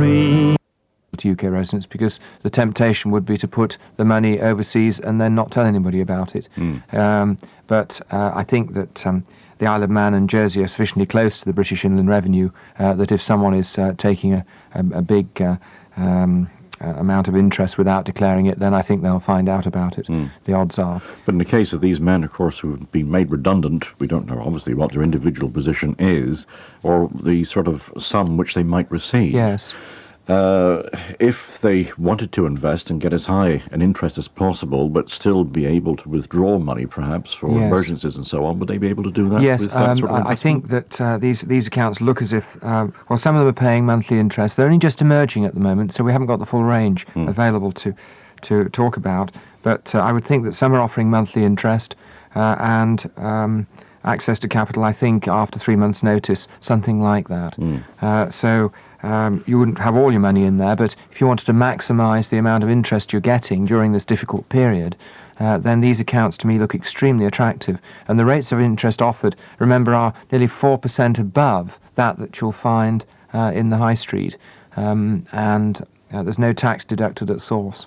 dream to UK residents, because the temptation would be to put the money overseas and then not tell anybody about it. But I think that the Isle of Man and Jersey are sufficiently close to the British Inland Revenue that if someone is taking a big amount of interest without declaring it, then I think they'll find out about it. The odds are. But in the case of these men, of course, who've been made redundant, we don't know obviously what their individual position is or the sort of sum which they might receive. Yes. If they wanted to invest and get as high an interest as possible, but still be able to withdraw money, perhaps, for emergencies and so on, would they be able to do that? Yes, with that sort of I think that these accounts look as if, well, some of them are paying monthly interest. They're only just emerging at the moment, so we haven't got the full range available to talk about. But I would think that some are offering monthly interest and access to capital, I think, after 3 months' notice, something like that. You wouldn't have all your money in there, but if you wanted to maximise the amount of interest you're getting during this difficult period, then these accounts to me look extremely attractive. And the rates of interest offered, remember, are nearly 4% above that you'll find in the high street. And there's no tax deducted at source.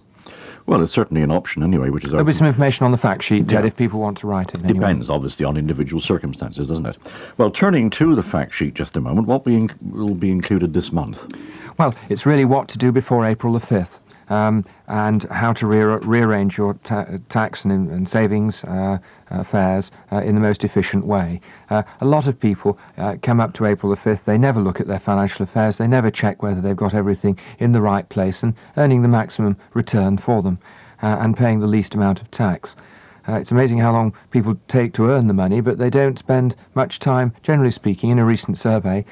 Well, it's certainly an option anyway, which is... There'll be some information on the fact sheet, Ted, if people want to write it. Anyway. Depends, obviously, on individual circumstances, doesn't it? Well, turning to the fact sheet just a moment, what will be included this month? Well, it's really what to do before April the 5th. And how to rearrange your tax and savings affairs in the most efficient way. A lot of people come up to April the 5th, they never look at their financial affairs, they never check whether they've got everything in the right place and earning the maximum return for them and paying the least amount of tax. It's amazing how long people take to earn the money, but they don't spend much time, generally speaking, in a recent survey,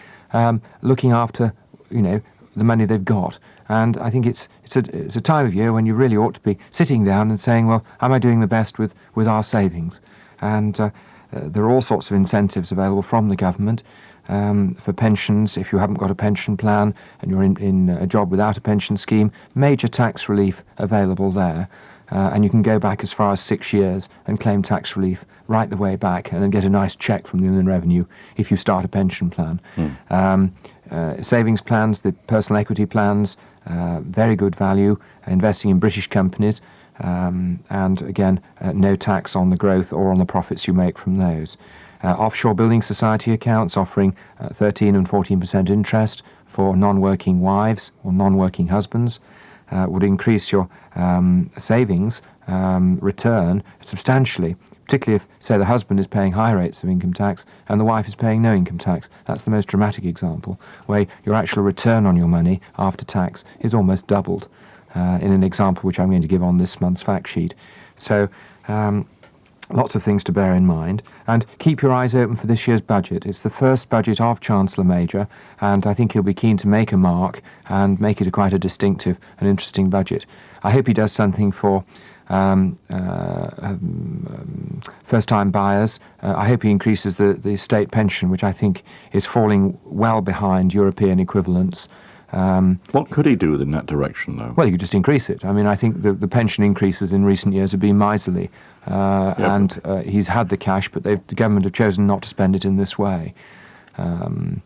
looking after, the money they've got. And I think it's a time of year when you really ought to be sitting down and saying, well, am I doing the best with our savings? And there are all sorts of incentives available from the government for pensions. If you haven't got a pension plan and you're in a job without a pension scheme, major tax relief available there. And you can go back as far as 6 years and claim tax relief right the way back and then get a nice cheque from the Inland Revenue if you start a pension plan. Savings plans, the personal equity plans, very good value, investing in British companies, and again, no tax on the growth or on the profits you make from those. Offshore building society accounts offering 13 and 14% interest for non-working wives or non-working husbands. Would increase your savings return substantially, particularly if, say, the husband is paying high rates of income tax and the wife is paying no income tax. That's the most dramatic example, where your actual return on your money after tax is almost doubled, in an example which I'm going to give on this month's fact sheet. So lots of things to bear in mind, and keep your eyes open for this year's budget. It's the first budget of Chancellor Major, and I think he'll be keen to make a mark and make it quite a distinctive and interesting budget. I hope he does something for first-time buyers. I hope he increases the state pension, which I think is falling well behind European equivalents. What could he do in that direction, though? Well, he could just increase it. I mean, I think the pension increases in recent years have been miserly, and he's had the cash, but the government have chosen not to spend it in this way. And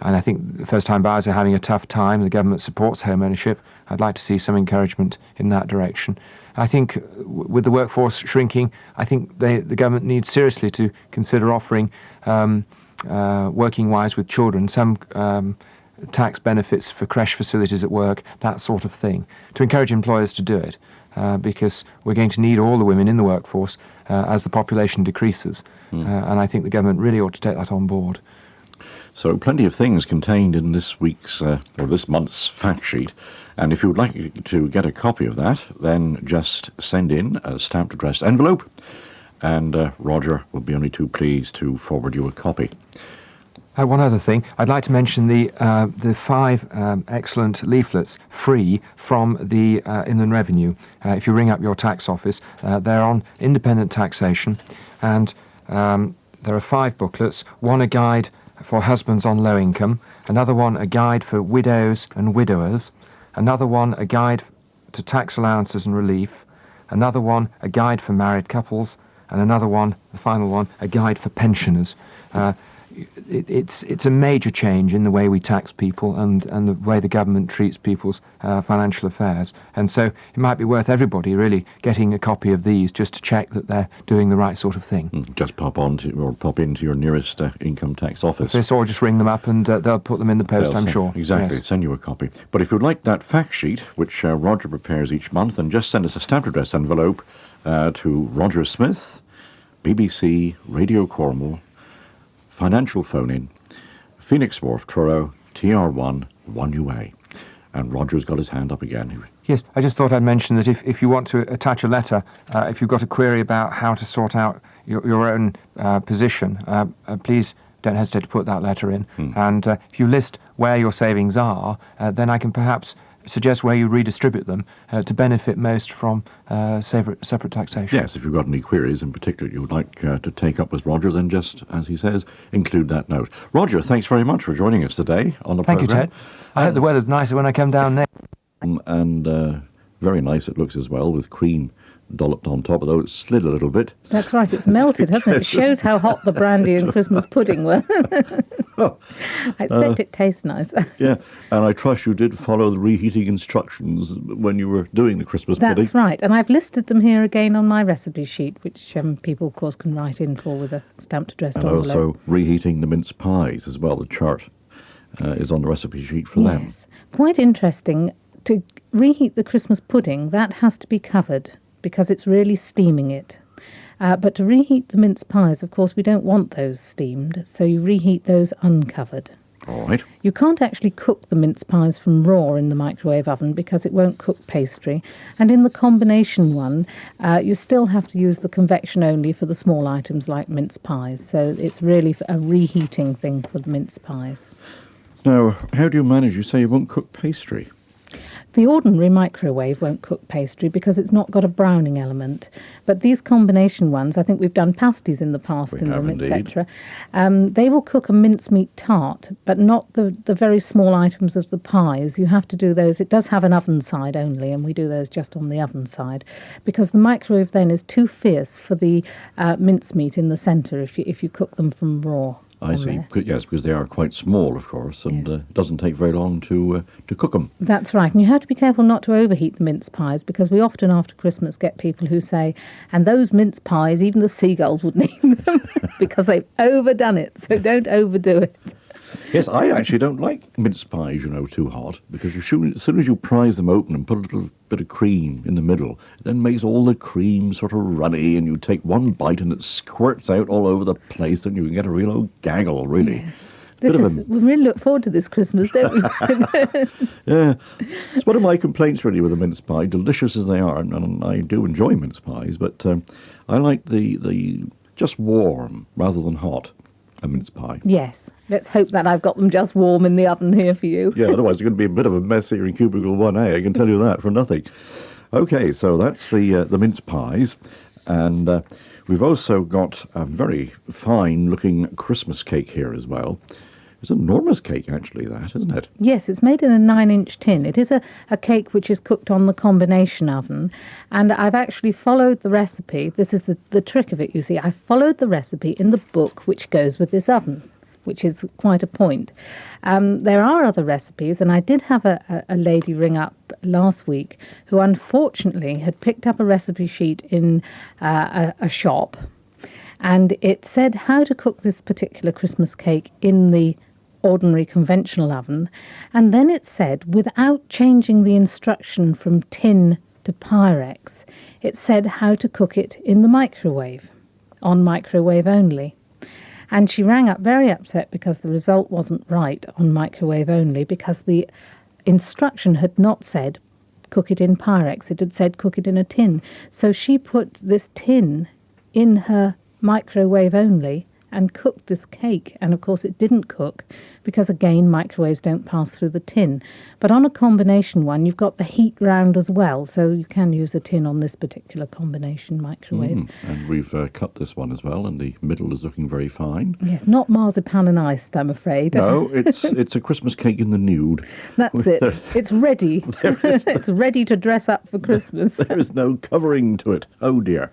I think first-time buyers are having a tough time. The government supports home ownership. I'd like to see some encouragement in that direction. I think with the workforce shrinking, I think the government needs seriously to consider offering working wives with children some tax benefits for creche facilities at work, that sort of thing, to encourage employers to do it, because we're going to need all the women in the workforce as the population decreases. And I think the government really ought to take that on board. So plenty of things contained in this week's or this month's fact sheet. And if you would like to get a copy of that, then just send in a stamped addressed envelope, and Roger will be only too pleased to forward you a copy. One other thing, I'd like to mention the 5 excellent leaflets free from the Inland Revenue. If you ring up your tax office, they're on independent taxation, and there are 5 booklets. One a guide for husbands on low income, another one a guide for widows and widowers, another one a guide to tax allowances and relief, another one a guide for married couples, and another one, the final one, a guide for pensioners. it's a major change in the way we tax people and the way the government treats people's financial affairs. And so it might be worth everybody really getting a copy of these just to check that they're doing the right sort of thing. Just pop into your nearest income tax office. Or just ring them up and they'll put them in the post, I'm sure. Exactly, Yes. send you a copy. But if you'd like that fact sheet, which Roger prepares each month, then just send us a stamped address envelope to Roger Smith, BBC, Radio Cornwall, Financial Phone-In, Phoenix Wharf, Truro, TR1, 1UA. And Roger's got his hand up again. Yes, I just thought I'd mention that if you want to attach a letter, if you've got a query about how to sort out your own position, please don't hesitate to put that letter in. And if you list where your savings are, then I can perhaps suggest where you redistribute them to benefit most from separate taxation. Yes, if you've got any queries in particular you would like to take up with Roger, then just, as he says, include that note. Roger, thanks very much for joining us today on the Thank programme. you, Ted. I hope the weather's nicer when I come down there. And very nice it looks as well, with cream dolloped on top, although it's slid a little bit. That's right, it's melted, hasn't it? It shows how hot the brandy and Christmas pudding were. I expect it tastes nice. Yeah, and I trust you did follow the reheating instructions when you were doing the Christmas pudding. That's right, and I've listed them here again on my recipe sheet, which people, of course, can write in for with a stamped addressed And envelope. also reheating the mince pies as well. The chart is on the recipe sheet for them. Yes, quite interesting. To reheat the Christmas pudding, that has to be covered because it's really steaming it. But to reheat the mince pies, of course, we don't want those steamed, so you reheat those uncovered. All right. You can't actually cook the mince pies from raw in the microwave oven because it won't cook pastry. And in the combination one, you still have to use the convection only for the small items like mince pies. So it's really a reheating thing for the mince pies. Now, how do you manage? You say you won't cook pastry. The ordinary microwave won't cook pastry because it's not got a browning element. But these combination ones, I think we've done pasties in the past We in have them, indeed. etc. They will cook a mincemeat tart, but not the very small items of the pies. You have to do those. It does have an oven side only, and we do those just on the oven side, because the microwave then is too fierce for the mincemeat in the centre if you cook them from raw. I see. Yes, because they are quite small, of course, and Yes. it doesn't take very long to cook them. That's right, and you have to be careful not to overheat the mince pies, because we often after Christmas get people who say, and those mince pies, even the seagulls would need them, because they've overdone it, so don't overdo it. Yes, I actually don't like mince pies, too hot, because as soon as you prise them open and put a little bit of cream in the middle, it then makes all the cream sort of runny, and you take one bite and it squirts out all over the place, and you can get a real old gaggle, really. Yes. We really look forward to this Christmas, don't we? Yeah, it's one of my complaints really with a mince pie, delicious as they are, and I do enjoy mince pies, but I like the just warm rather than hot, a mince pie. Yes, let's hope that I've got them just warm in the oven here for you. Yeah, otherwise it's going to be a bit of a mess here in cubicle 1A, I can tell you that for nothing. Okay, so that's the mince pies, and we've also got a very fine-looking Christmas cake here as well. It's an enormous cake, actually, that, isn't it? Yes, it's made in a 9-inch tin. It is a cake which is cooked on the combination oven, and I've actually followed the recipe. This is the trick of it, you see. I followed the recipe in the book which goes with this oven, which is quite a point. There are other recipes, and I did have a lady ring up last week who unfortunately had picked up a recipe sheet in a shop, and it said how to cook this particular Christmas cake in the ordinary conventional oven, and then it said, without changing the instruction from tin to Pyrex, it said how to cook it in the microwave, on microwave only. And she rang up very upset because the result wasn't right on microwave only, because the instruction had not said cook it in Pyrex, it had said cook it in a tin. So she put this tin in her microwave only and cooked this cake, and of course it didn't cook because, again, microwaves don't pass through the tin. But on a combination one, you've got the heat round as well, so you can use a tin on this particular combination microwave. And we've cut this one as well, and the middle is looking very fine. Yes, not marzipan and iced, I'm afraid. No, it's a Christmas cake in the nude. That's it. It's ready. It's ready to dress up for Christmas. There is no covering to it. Oh dear.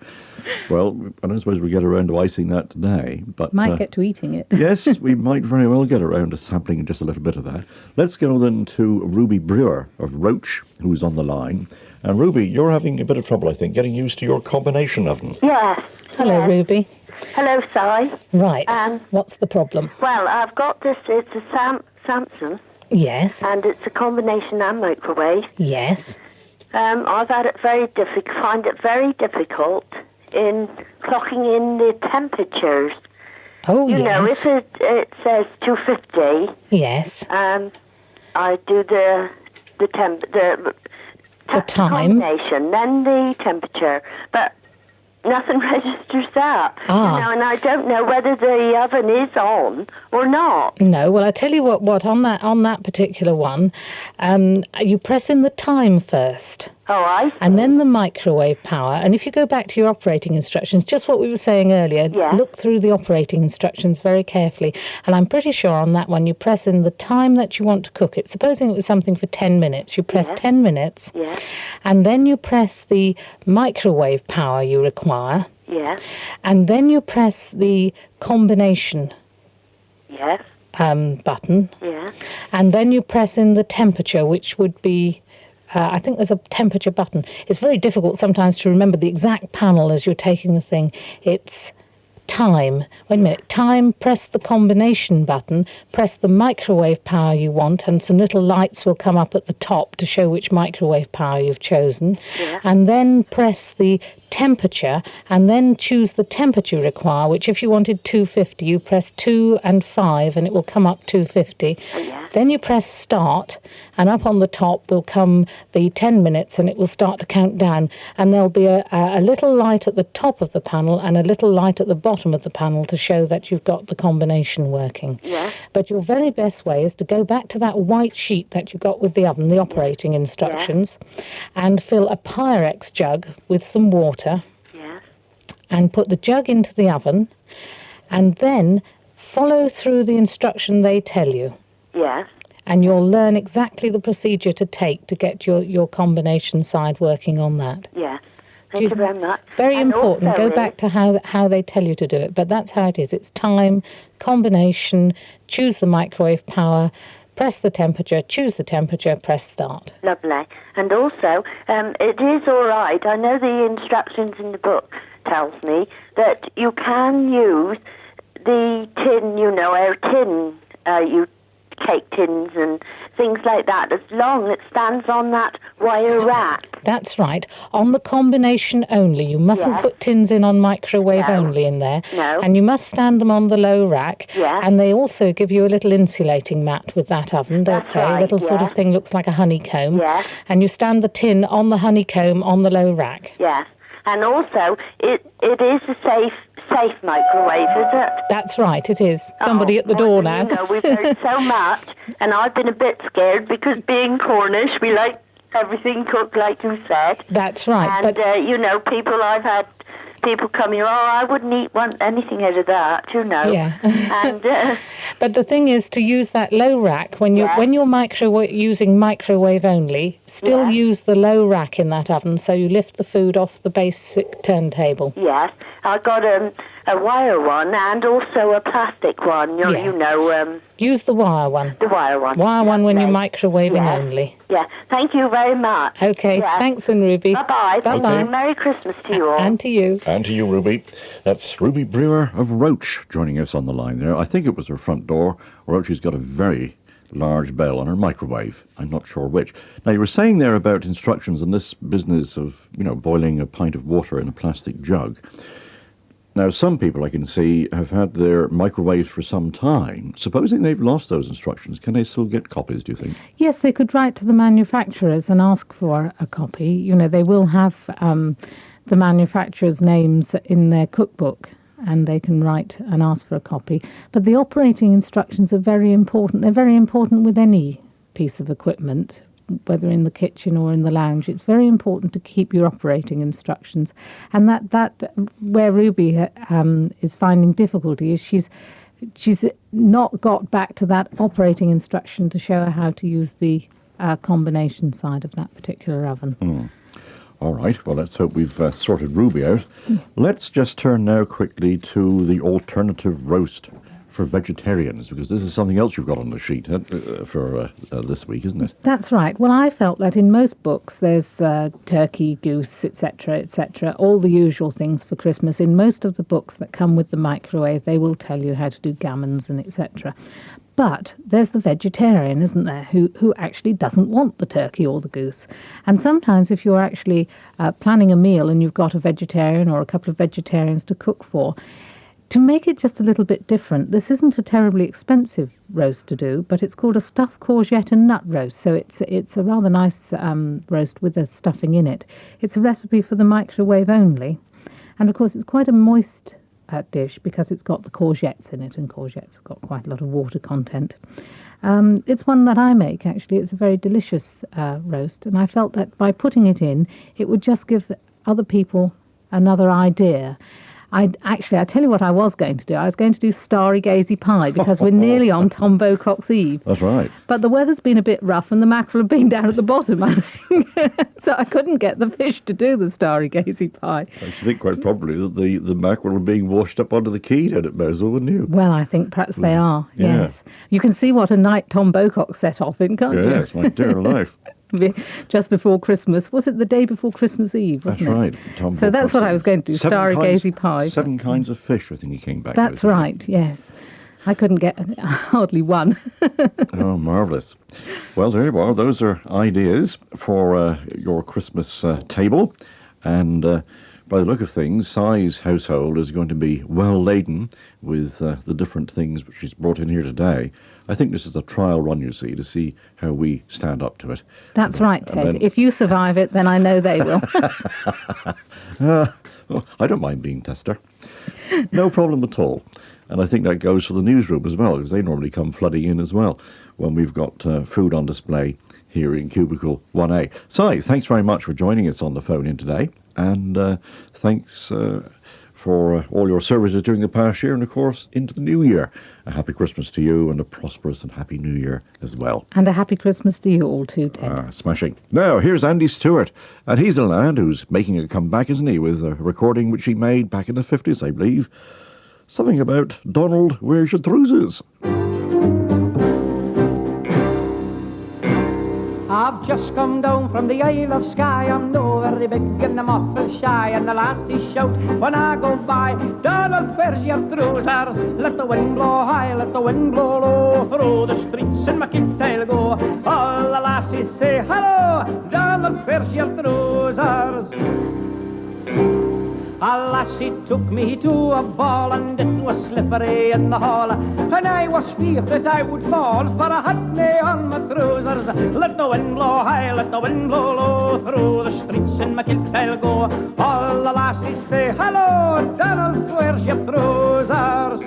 Well, I don't suppose we get around to icing that today, but Might get to eating it. Yes, we might very well get around to sampling just a little bit of that. Let's go then to Ruby Brewer of Roach, who's on the line. And Ruby, you're having a bit of trouble, I think, getting used to your combination oven. Yes. Hello, yes. Ruby. Hello, Si. Right. What's the problem? Well, I've got this. It's a Samsung, Yes. and it's a combination and microwave. Yes. I've had it find it very difficult in clocking in the temperatures. Oh, You yes. know, if it says 250, Yes. I do the time. combination, then the temperature, but nothing registers that. Ah. You know, and I don't know whether the oven is on or not. No, well, I tell you what on that particular one, you press in the time first. Oh, I see. And then the microwave power. And if you go back to your operating instructions, just what we were saying earlier, Yeah. look through the operating instructions very carefully. And I'm pretty sure on that one, you press in the time that you want to cook it. Supposing it was something for 10 minutes, you press Yeah. 10 minutes. Yeah, And then you press the microwave power you require. yeah, And then you press the combination yes, button. yeah. And then you press in the temperature, which would be, I think there's a temperature button. It's very difficult sometimes to remember the exact panel as you're taking the thing. It's time. Wait a minute. Time, press the combination button, press the microwave power you want, and some little lights will come up at the top to show which microwave power you've chosen. Yeah. And then press the temperature, and then choose the temperature you require, which if you wanted 250, you press 2 and 5, and it will come up 250. Oh, yeah. Then you press start, and up on the top will come the 10 minutes, and it will start to count down. And there'll be a little light at the top of the panel and a little light at the bottom of the panel to show that you've got the combination working. Yeah. But your very best way is to go back to that white sheet that you got with the oven, the operating instructions, and fill a Pyrex jug with some water, Yeah. and put the jug into the oven, and then follow through the instruction they tell you. Yes. And you'll learn exactly the procedure to take to get your combination side working on that. Yeah. Thank you very much. Very And important. also Go back to how they tell you to do it. But that's how it is. It's time, combination, choose the microwave power, press the temperature, choose the temperature, press start. Lovely. And also, it is all right. I know the instructions in the book tells me that you can use the tin, our tin, cake tins and things like that, as long as it stands on that wire rack. That's right. On the combination only. You mustn't Yes. put tins in on microwave No. only in there. No. And you must stand them on the low rack. Yeah. And they also give you a little insulating mat with that oven, don't That's they? right, A little sort yeah. of thing looks like a honeycomb. Yeah. And you stand the tin on the honeycomb on the low rack. Yes. And also, it is a safe microwave, is it? That's right, it is. Somebody at the well, door now. You know, we've heard so much, and I've been a bit scared because being Cornish, we like everything cooked like you said. That's right. And, But I've had people come here, I wouldn't want anything out of that, yeah. And, But the thing is to use that low rack when you're using microwave only. Still Yeah. use the low rack in that oven, so you lift the food off the basic turntable. yes, I got a wire one and also a plastic one, Yeah. Use the wire one. the wire one. Wire one when you're Lovely. microwaving Yes. only. Yeah, thank you very much. Okay, Yes. thanks then, Ruby. Bye-bye. Thank Bye-bye. you. Merry Christmas to you all. And to you. And to you, Ruby. That's Ruby Brewer of Roach joining us on the line there. I think it was her front door. Roach has got a very large bell on her microwave. I'm not sure which. Now, you were saying there about instructions in this business of, boiling a pint of water in a plastic jug. Now, some people I can see have had their microwaves for some time. Supposing they've lost those instructions, can they still get copies, do you think? Yes, they could write to the manufacturers and ask for a copy. They will have the manufacturer's names in their cookbook, and they can write and ask for a copy. But the operating instructions are very important. They're very important with any piece of equipment, whether in the kitchen or in the lounge. It's very important to keep your operating instructions. And that where Ruby is finding difficulty is she's not got back to that operating instruction to show her how to use the combination side of that particular oven. All right, well, let's hope we've sorted Ruby out. Let's just turn now quickly to the alternative roast for vegetarians, because this is something else you've got on the sheet for this week, isn't it? That's right. Well, I felt that in most books there's turkey, goose, etc., all the usual things for Christmas. In most of the books that come with the microwave, they will tell you how to do gammons and etc. But there's the vegetarian, isn't there, who actually doesn't want the turkey or the goose. And sometimes if you're actually planning a meal and you've got a vegetarian or a couple of vegetarians to cook for, to make it just a little bit different, this isn't a terribly expensive roast to do, but it's called a stuffed courgette and nut roast. So it's a rather nice roast with a stuffing in it. It's a recipe for the microwave only. And of course, it's quite a moist dish because it's got the courgettes in it, and courgettes have got quite a lot of water content. It's one that I make, actually. It's a very delicious roast, and I felt that by putting it in, it would just give other people another idea. I tell you what I was going to do. I was going to do starry gazy pie because we're nearly on Tom Bocock's Eve. That's right. But the weather's been a bit rough and the mackerel have been down at the bottom, I think. So I couldn't get the fish to do the starry gazy pie. I think quite probably that the mackerel are being washed up onto the quay down at Mosul, wouldn't you? Well, I think perhaps they are, Yeah. yes. You can see what a night Tom Bocock set off in, can't you? Yes, my dear life. Just before Christmas. Was it the day before Christmas Eve, wasn't That's it? right. Tom So that's Bocock what I said. was going to do, starry gazy pie. 7 kinds of fish, I think he came back That's with. right, yes. I couldn't get hardly one. Oh, marvellous. Well, there you are. Those are ideas for your Christmas table. And by the look of things, Si's household is going to be well laden with the different things which she's brought in here today. I think this is a trial run, you see, to see how we stand up to it. That's right, Ted. then- If you survive it, then I know they will. Oh, I don't mind being tester. No problem at all. And I think that goes for the newsroom as well, because they normally come flooding in as well when we've got food on display here in Cubicle 1A. Si, thanks very much for joining us on the phone in today. And thanks for all your services during the past year and, of course, into the new year. A happy Christmas to you and a prosperous and happy new year as well. And a happy Christmas to you all too, Ted. Smashing. Now, here's Andy Stewart. And he's a lad who's making a comeback, isn't he, with a recording which he made back in the 50s, I believe. Something about Donald, where's your trousers? I've just come down from the Isle of Skye. I'm no very big and I'm awful shy, and the lassies shout when I go by, Donald, where's your trousers? Let the wind blow high, let the wind blow low, through the streets in my kit I'll go. All the lassies say hello, Donald, where's your trousers? A lassie took me to a ball, and it was slippery in the hall, and I was feared that I would fall, for I had me on my trousers. Let the wind blow high, let the wind blow low, through the streets in my kilt I'll go. All the lassies say, hello, Donald, where's your trousers?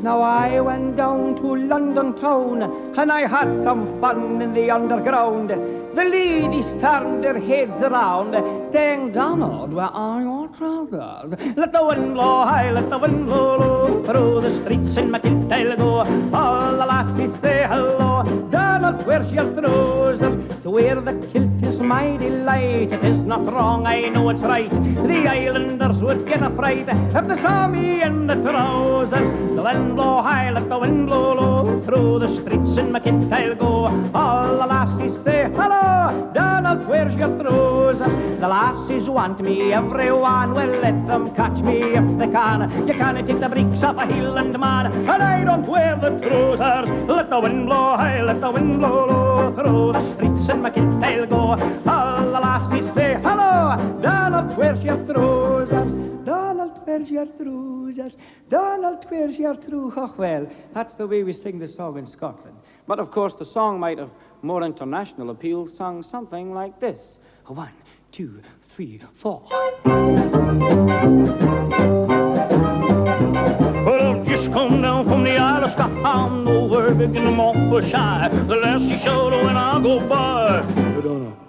Now I went down to London town, and I had some fun in the underground. The ladies turned their heads around, saying, Donald, where are your trousers? Let the wind blow high, let the wind blow low, through the streets in my kilt I'll go. All the lassies say hello, Donald, where's your trousers? To wear the kilt is my delight. It is not wrong, I know it's right. The islanders would get a fright if they saw me in the trousers. The wind blow high, let the wind blow low, through the streets in my kit I'll go. All the lassies say hello, Donald, where's your trousers? The lassies want me, everyone, well, let them catch me if they can. You can't take the breeks off a Highland man, and I don't wear the trousers. Let the wind blow high, let the wind blow low, through the streets in my kit I'll go. All the lassies say hello, Donald, where's your trousers? Donald, where's your trousers? Donald, where's your trousers? Oh, well, that's the way we sing the song in Scotland. But of course, the song might have more international appeal, sung something like this. 1, 2, 3, 4. Well, I've just come down from the Isle of Skye. I'm over big and I'm awful shy. The lassie shoulder when I go by.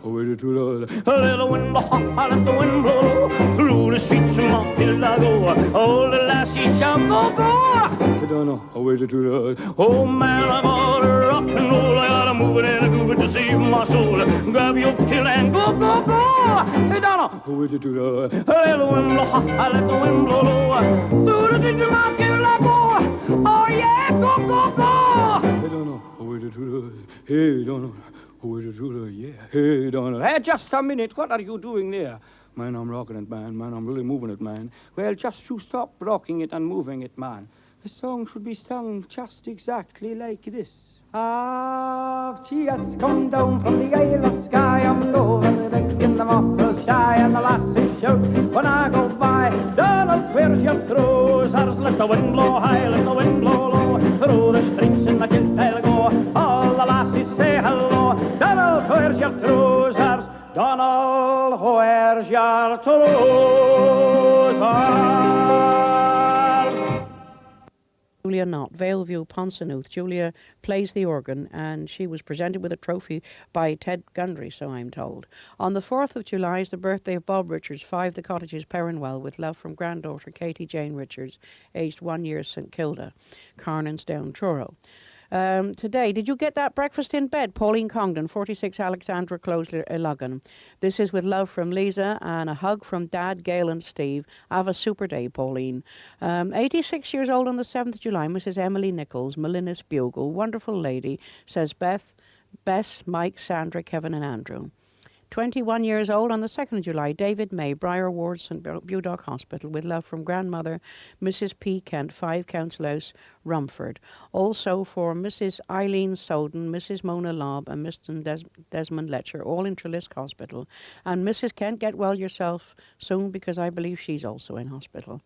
Let the wind blow high, let the wind blow low, through the streets and my field I go. All the lassies shout, go, go! I don't know how is it to the... Oh man, I gotta rock and roll, I gotta move it and groove it to save my soul. Grab your kill and go, go, go. I don't know how is it to the... Let the wind blow hot, I let the wind blow low. Through the ditch my kill I go. Oh yeah, go, go, go. I don't know how is it to the... Hey, don't know. Who is it, Judah? Yeah. Hey, Donald. Hey, just a minute. What are you doing there? Man, I'm rocking it, man. Man, I'm really moving it, man. Well, just you stop rocking it and moving it, man. The song should be sung just exactly like this. Ah, she has come down from the Isle of Skye. I'm over the deck in the muffled shy, and the lasses shout when I go by. Donald, where's your trousers? Let the wind blow high, let the wind blow low. Through the streets in the kilt I'll go. All the lassies say hello. Donald, where's your trousers? Donald, where's your trousers? Julia Knott, Valeview, Ponsanooth. Julia plays the organ, and she was presented with a trophy by Ted Gundry, so I'm told. On the 4th of July is the birthday of Bob Richards, 5 The Cottages, Perrinwell, with love from granddaughter Katie Jane Richards, aged 1 year, St Kilda, Carnans Down, Truro. Today, did you get that breakfast in bed? Pauline Congdon, 46 Alexandra Close, Logan. This is with love from Lisa and a hug from Dad, Gail and Steve. Have a super day, Pauline. 86 years old on the 7th of July, Mrs. Emily Nichols, Molinis Bugle. Wonderful lady, says Bess, Mike, Sandra, Kevin and Andrew. 21 years old on the 2nd of July, David May, Briar Ward, St. Budok Hospital, with love from grandmother, Mrs. P. Kent, 5 Council House, Rumford. Also for Mrs. Eileen Soden, Mrs. Mona Lobb, and Mr. Desmond Letcher, all in Trelisk Hospital. And Mrs. Kent, get well yourself soon, because I believe she's also in hospital.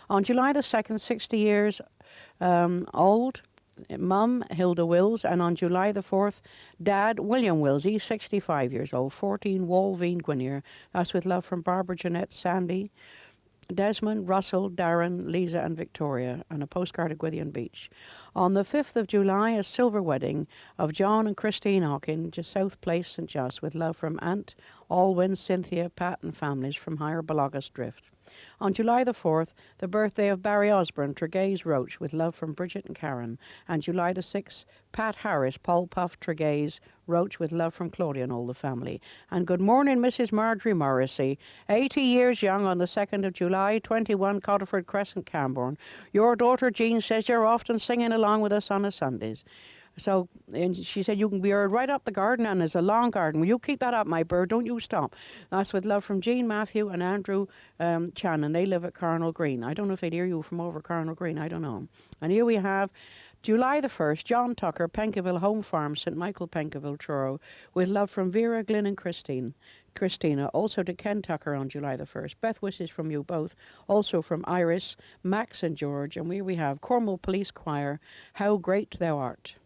On July the 2nd, 60 years old, Mum, Hilda Wills, and on July the 4th, Dad, William Wills, he's 65 years old, 14 Walveen, Gwynear. That's with love from Barbara, Jeanette, Sandy, Desmond, Russell, Darren, Lisa and Victoria, and a postcard of Gwydion Beach. On the 5th of July, a silver wedding of John and Christine Hawkin, South Place, St. Just, with love from Aunt, Alwyn, Cynthia, Pat and families from Higher Balagas Drift. On July the 4th, the birthday of Barry Osborne, Tregeys Roach, with love from Bridget and Karen. And July the 6th, Pat Harris, Paul Puff, Tregeys Roach, with love from Claudia and all the family. And good morning, Mrs. Marjorie Morrissey, 80 years young on the 2nd of July, 21 Cotterford Crescent, Camborne. Your daughter Jean says you're often singing along with us on a Sundays. So, and she said, you can be right up the garden, and there's a long garden. Will you keep that up, my bird? Don't you stop. That's with love from Jean, Matthew, and Andrew Chan, and they live at Carnal Green. I don't know if they'd hear you from over Carnal Green. I don't know. And here we have July the 1st, John Tucker, Penkieville Home Farm, St. Michael, Penkieville, Truro, with love from Vera, Glyn, and Christina, also to Ken Tucker on July the 1st. Beth wishes from you both, also from Iris, Max, and George. And here we have Cornwall Police Choir, How Great Thou Art.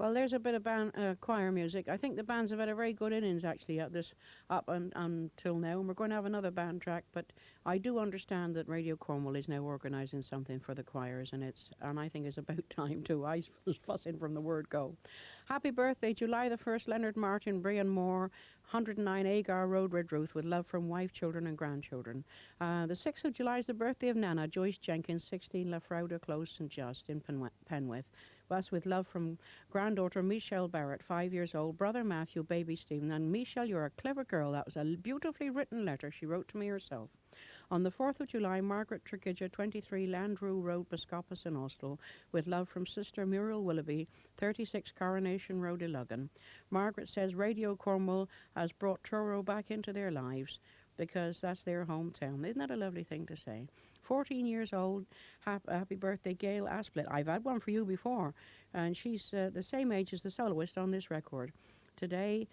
Well, there's a bit of choir music. I think the bands have had a very good innings actually at this until now, and we're going to have another band track. But I do understand that Radio Cornwall is now organising something for the choirs, and I think it's about time too. I was fussing from the word go. Happy birthday, July the 1st, Leonard Martin, Brian Moore, 109 Agar Road, Redruth, with love from wife, children, and grandchildren. The 6th of July is the birthday of Nana Joyce Jenkins, 16 Lafrauda Close, St. Just in Penwith. Thus, with love from granddaughter Michelle Barrett, 5 years old, brother Matthew, baby Stephen. And Michelle, you're a clever girl. That was a beautifully written letter she wrote to me herself. On the 4th of July, Margaret Trigidja, 23 Landrew Road, Biscopus in Oslo, with love from sister Muriel Willoughby, 36 Coronation Road, Iluggan. Margaret says Radio Cornwall has brought Truro back into their lives because that's their hometown. Isn't that a lovely thing to say? 14 years old, happy birthday, Gail Asplit. I've had one for you before, and she's the same age as the soloist on this record. Today,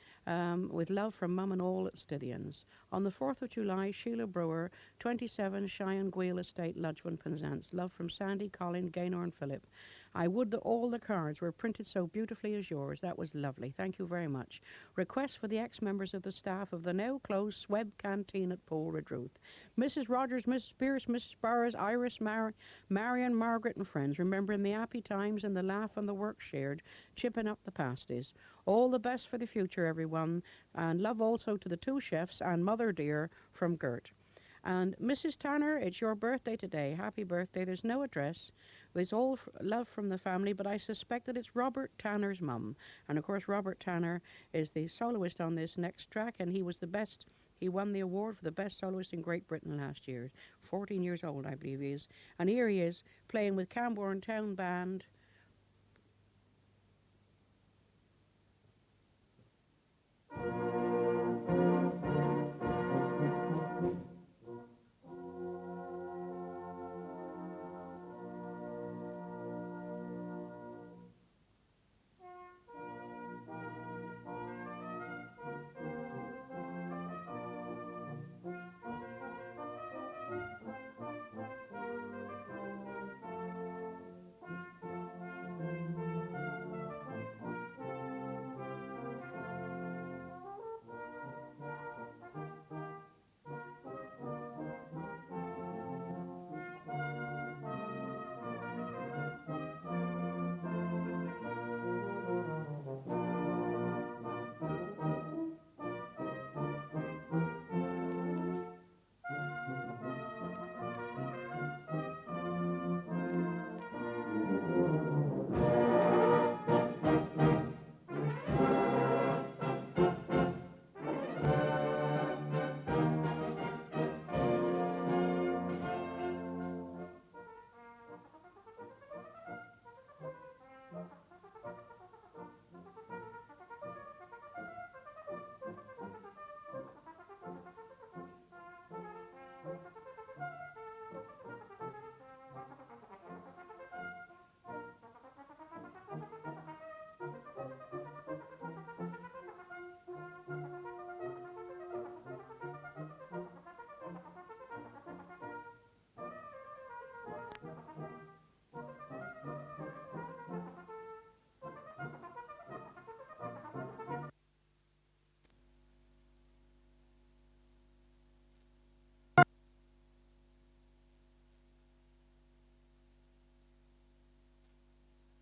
with love from Mum and all at Stithians. On the 4th of July, Sheila Brewer, 27 Cheyenne Gweel Estate, Ludgwan, Penzance. Love from Sandy, Colin, Gaynor and Philip. I would that all the cards were printed so beautifully as yours. That was lovely. Thank you very much. Request for the ex-members of the staff of the now closed Sweb Canteen at Pole Redruth. Mrs. Rogers, Mrs. Pierce, Mrs. Barres, Iris, Marion, Margaret and friends, remembering the happy times and the laugh and the work shared, chipping up the pasties. All the best for the future, everyone, and love also to the two chefs and Mother Dear from Gert. And Mrs. Tanner, it's your birthday today. Happy birthday. There's no address. It's all love from the family, but I suspect that it's Robert Tanner's mum. And of course, Robert Tanner is the soloist on this next track, and he was the best. He won the award for the best soloist in Great Britain last year. 14 years old, I believe he is. And here he is, playing with Camborne Town Band.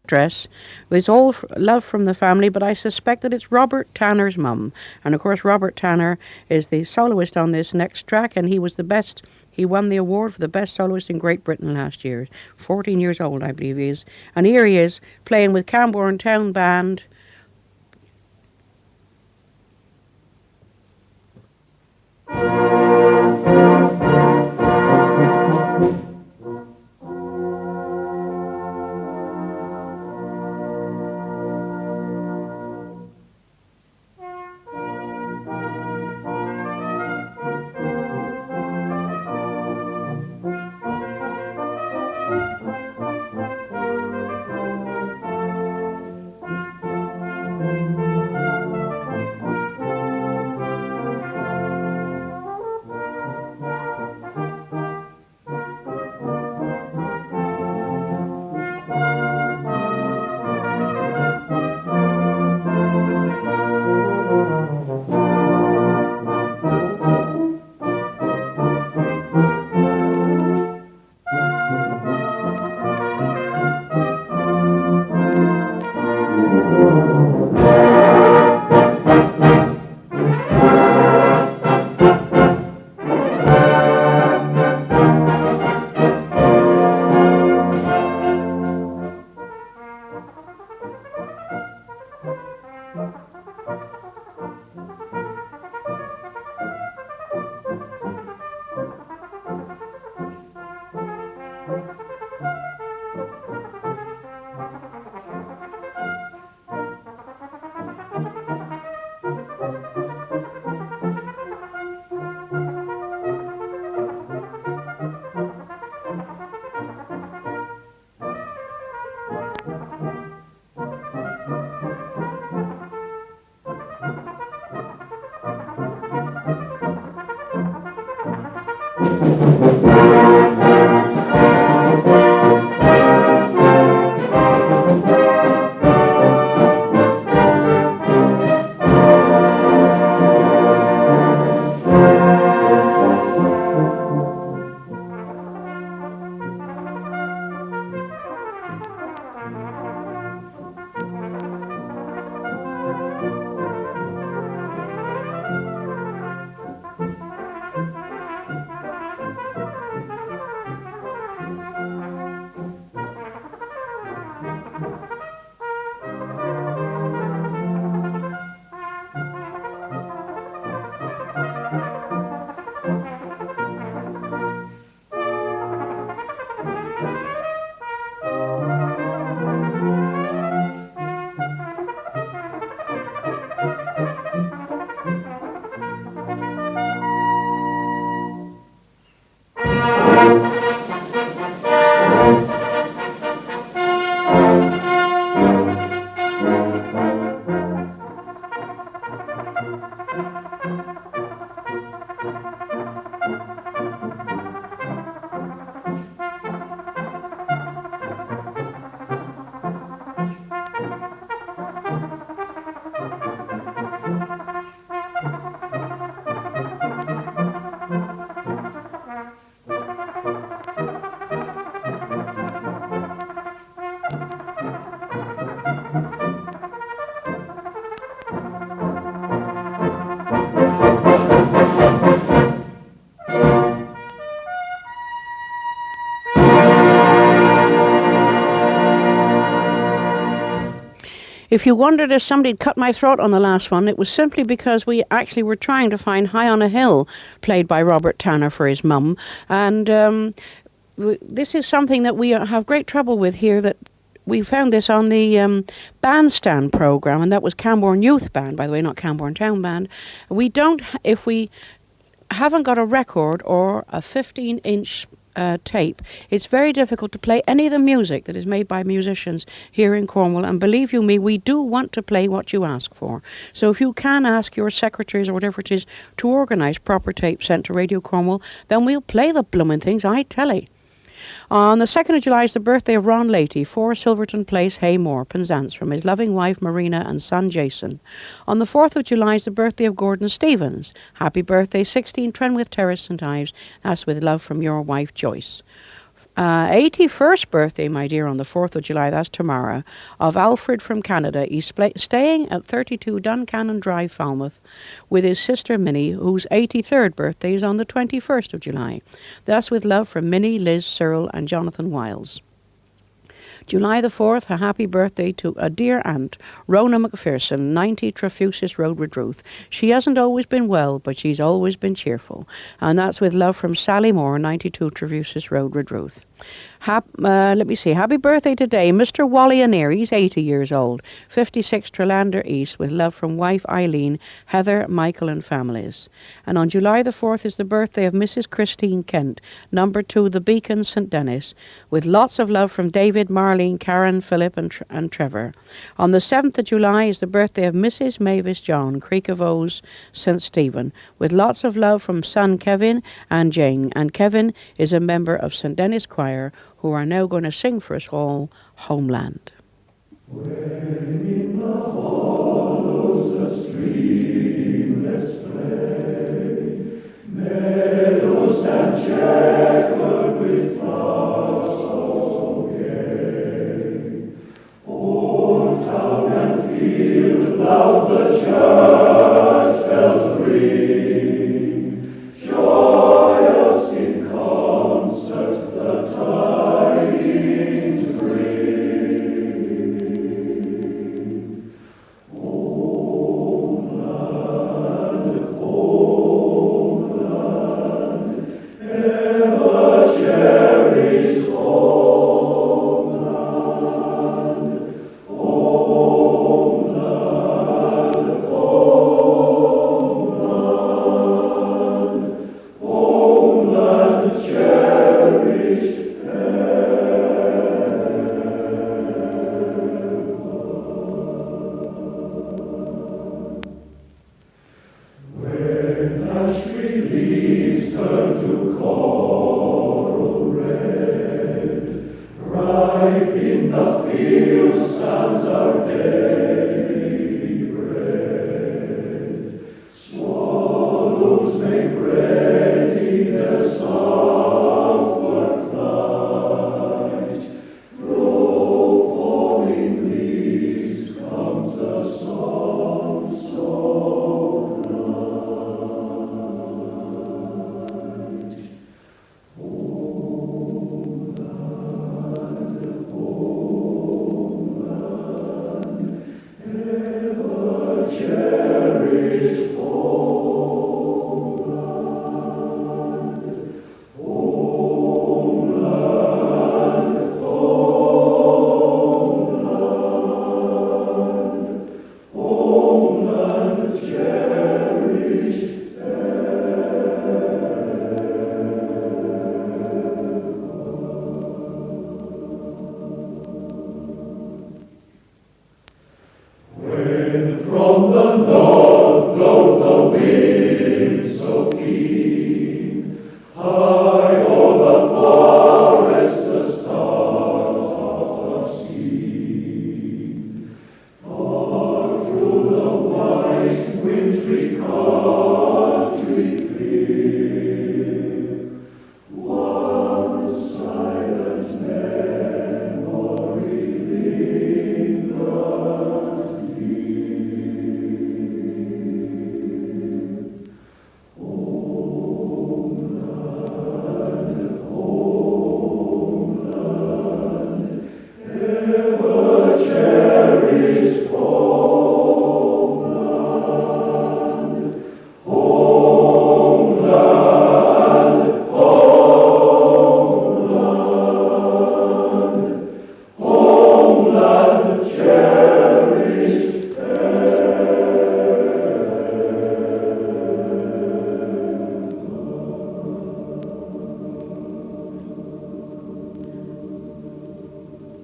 Dress with all love from the family, but I suspect that it's Robert Tanner's mum. And of course, Robert Tanner is the soloist on this next track, and he was the best. He won the award for the best soloist in Great Britain last year. 14 years old, I believe he is. And here he is, playing with Camborne Town Band. If you wondered if somebody had cut my throat on the last one, it was simply because we actually were trying to find High on a Hill, played by Robert Tanner for his mum. And this is something that we have great trouble with here, that we found this on the bandstand program, and that was Camborne Youth Band, by the way, not Camborne Town Band. We don't, if we haven't got a record or a 15-inch tape, it's very difficult to play any of the music that is made by musicians here in Cornwall. And believe you me, we do want to play what you ask for. So if you can ask your secretaries or whatever it is to organise proper tapes sent to Radio Cornwall, then we'll play the blooming things, I tell you. On the 2nd of July is the birthday of Ron Leahy, 4 Silverton Place, Haymore, Penzance, from his loving wife Marina and son Jason. On the 4th of July is the birthday of Gordon Stevens. Happy birthday, 16 Trenwith Terrace, St.Ives. That's with love from your wife Joyce. 81st birthday, my dear, on the 4th of July, that's tomorrow, of Alfred from Canada. He's staying at 32 Duncannon Drive, Falmouth, with his sister Minnie, whose 83rd birthday is on the 21st of July. That's with love from Minnie, Liz, Cyril and Jonathan Wiles. July the 4th, a happy birthday to a dear aunt, Rona McPherson, 90 Trefusis Road, Redruth. She hasn't always been well, but she's always been cheerful. And that's with love from Sally Moore, 92 Trefusis Road, Redruth. Let me see. Happy birthday today, Mr. Wally Anir. He's 80 years old. 56 Trelander East, with love from wife Eileen, Heather, Michael and families. And on July the 4th is the birthday of Mrs. Christine Kent, number 2, The Beacon, St. Denis, with lots of love from David, Marlene, Karen, Philip and Trevor. On the 7th of July is the birthday of Mrs. Mavis John, Creek of Ows, St. Stephen, with lots of love from son Kevin and Jane. And Kevin is a member of St. Denis Choir, who are now going to sing for us all, Homeland. When in the hollows the streamlets play, meadows and checkered with flowers so gay, o'er town and field loud the church bells ring, joyous in concert the tidings bring.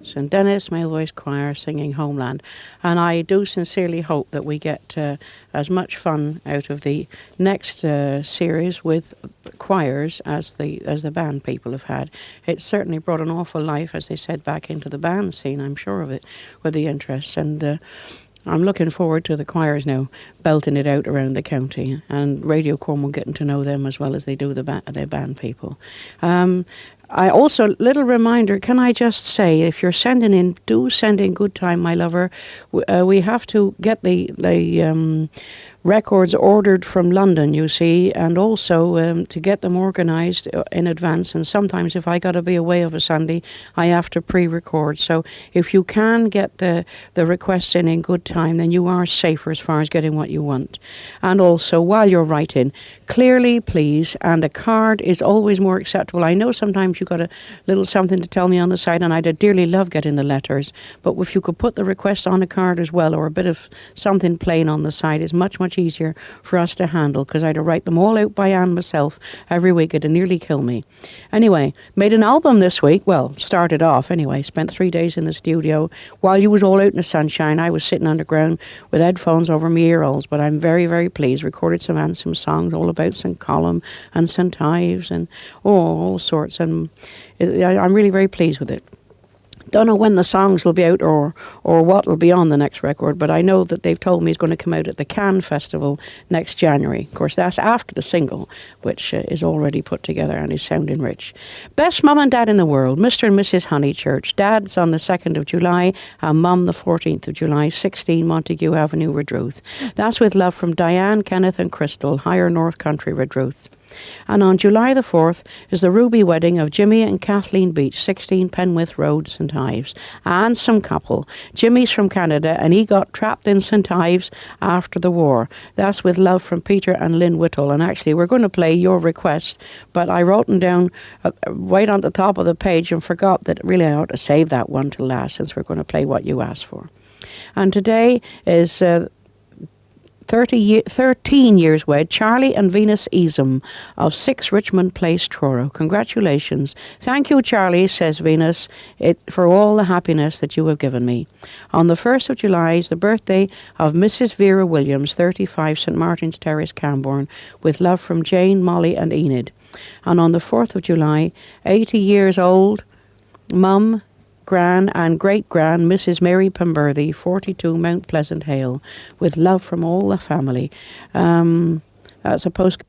St. Denis Male Voice Choir singing Homeland. And I do sincerely hope that we get as much fun out of the next series with choirs as the band people have had. It's certainly brought an awful life, as they said, back into the band scene, I'm sure of it, with the interest. And I'm looking forward to the choirs now belting it out around the county, and Radio Cornwall getting to know them as well as they do the band people. I also, little reminder, can I just say, if you're sending in, do send in Good Time, My Lover. We have to get the records ordered from London, you see, and also to get them organised in advance. And sometimes if I got to be away of a Sunday, I have to pre-record. So if you can get the requests in good time, then you are safer as far as getting what you want. And also, while you're writing, clearly, please, and a card is always more acceptable. I know sometimes you got a little something to tell me on the side, and I'd dearly love getting the letters, but if you could put the request on a card as well, or a bit of something plain on the side, is much easier for us to handle, because I had to write them all out by hand myself every week. It'd nearly kill me. Anyway, made an album this week. Well, started off anyway. Spent 3 days in the studio. While you was all out in the sunshine, I was sitting underground with headphones over my ear holes, but I'm very pleased. Recorded some handsome songs all about St. Column and St.Ives and all sorts, and I'm really very pleased with it. Don't know when the songs will be out or what will be on the next record, but I know that they've told me it's going to come out at the Cannes Festival next January. Of course, that's after the single, which is already put together and is sounding rich. Best Mum and Dad in the World, Mr. and Mrs. Honeychurch. Dad's on the 2nd of July and Mum the 14th of July, 16 Montague Avenue, Redruth. That's with love from Diane, Kenneth and Crystal, Higher North Country, Redruth. And on July the 4th is the ruby wedding of Jimmy and Kathleen Beach, 16 Penwith Road, St.Ives. And some couple. Jimmy's from Canada and he got trapped in St.Ives after the war. That's with love from Peter and Lynn Whittle. And actually, we're going to play your request, but I wrote them down right on the top of the page and forgot that really I ought to save that one to last, since we're going to play what you asked for. And today is 13 years wed, Charlie and Venus Easum of 6 Richmond Place, Truro. Congratulations. Thank you, Charlie, says Venus, for all the happiness that you have given me. On the 1st of July is the birthday of Mrs. Vera Williams, 35 St. Martin's Terrace, Camborne, with love from Jane, Molly and Enid. And on the 4th of July, 80 years old, Mum, Gran and great-gran Mrs. Mary Pemberthy, 42 Mount Pleasant Hale, with love from all the family. That's a post